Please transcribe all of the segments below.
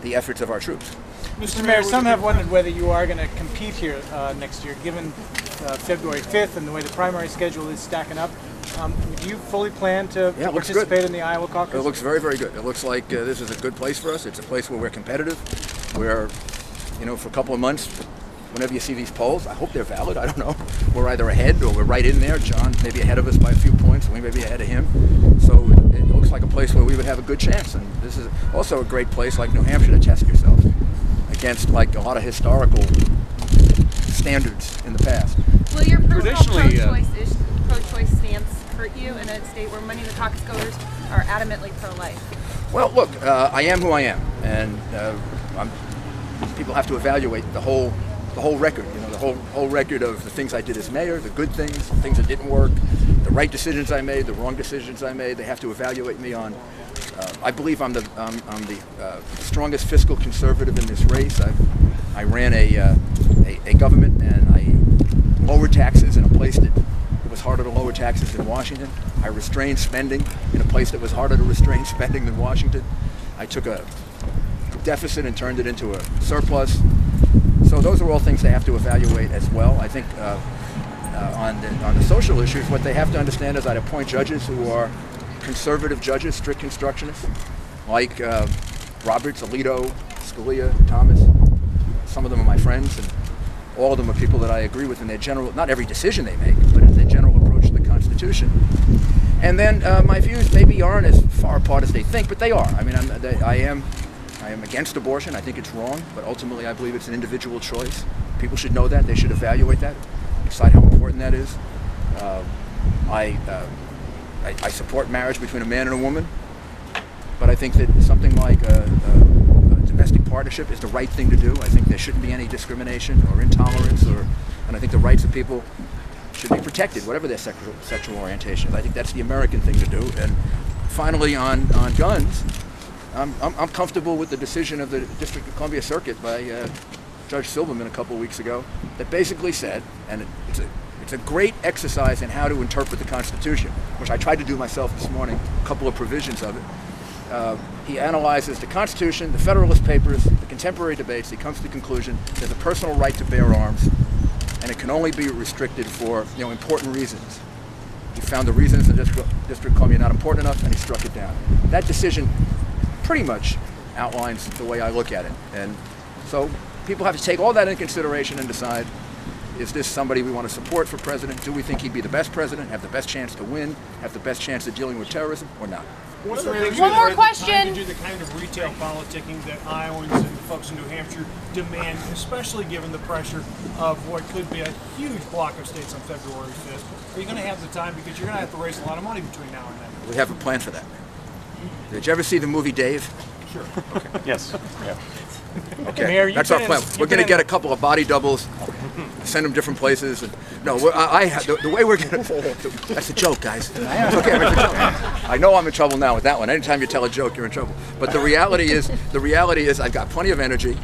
the efforts of our troops. Mr. Mayor, some have wondered whether you are going to compete here next year, given February 5th and the way the primary schedule is stacking up. Do you fully plan to participate in the Iowa caucus? It looks very, very good. It looks like this is a good place for us. It's a place where we're competitive. Where, for a couple of months, whenever you see these polls, I hope they're valid. I don't know. We're either ahead or we're right in there. John may be ahead of us by a few points. We may be ahead of him. So it looks like a place where we would have a good chance. And this is also a great place, like New Hampshire, to test yourself against like a lot of historical standards in the past. Will your personal pro-choice stance hurt you in a state where many of the caucus goers are adamantly pro-life? Well, look, I am who I am, and people have to evaluate the whole record. The whole record of the things I did as mayor, the good things, the things that didn't work, the right decisions I made, the wrong decisions I made. They have to evaluate me on. I believe I'm the strongest fiscal conservative in this race. I ran a government, and I lowered taxes in a place that it was harder to lower taxes than Washington. I restrained spending in a place that was harder to restrain spending than Washington. I took a deficit and turned it into a surplus. So those are all things they have to evaluate as well. I think on the social issues, what they have to understand is I'd appoint judges who are conservative judges, strict constructionists, like Roberts, Alito, Scalia, Thomas. Some of them are my friends, and all of them are people that I agree with in their general, not every decision they make, but in their general approach to the Constitution. And then my views maybe aren't as far apart as they think, but they are. I mean, I am against abortion. I think it's wrong, but ultimately I believe it's an individual choice. People should know that. They should evaluate that, decide how important that is. I support marriage between a man and a woman, but I think that something like a domestic partnership is the right thing to do. I think there shouldn't be any discrimination or intolerance, and I think the rights of people should be protected, whatever their sexual orientation is. I think that's the American thing to do. And finally, on guns, I'm comfortable with the decision of the District of Columbia Circuit by Judge Silverman a couple of weeks ago that basically said, and it's a great exercise in how to interpret the Constitution, which I tried to do myself this morning, a couple of provisions of it. He analyzes the Constitution, the Federalist Papers, the contemporary debates. He comes to the conclusion there's a personal right to bear arms, and it can only be restricted for important reasons. He found the reasons in the District of Columbia not important enough, and he struck it down. That decision pretty much outlines the way I look at it. And so people have to take all that into consideration and decide, is this somebody we want to support for president? Do we think he'd be the best president, have the best chance to win, have the best chance of dealing with terrorism, or not? One more question. To do the kind of retail politicking that Iowans and folks in New Hampshire demand, especially given the pressure of what could be a huge block of states on February 5th. Are you going to have the time? Because you're going to have to raise a lot of money between now and then. We have a plan for that. Did you ever see the movie Dave? Sure. Okay. Yes. Yeah. Okay, Mayor, that's our plan. We're going to get a couple of body doubles, send them different places. And, no, the way we're going to... That's a joke, guys. It's okay, I'm in trouble. I know I'm in trouble now with that one. Anytime you tell a joke, you're in trouble. But the reality is I've got plenty of energy.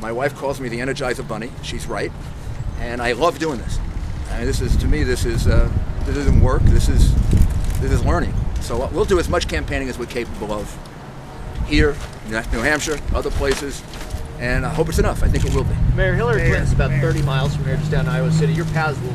My wife calls me the Energizer Bunny. She's right. And I love doing this. I mean, to me, this isn't work. This is learning. So we'll do as much campaigning as we're capable of here, New Hampshire, other places, and I hope it's enough. I think it will be. Mayor, Hillary Clinton's about 30 miles from here, just down in Iowa City. Your paths will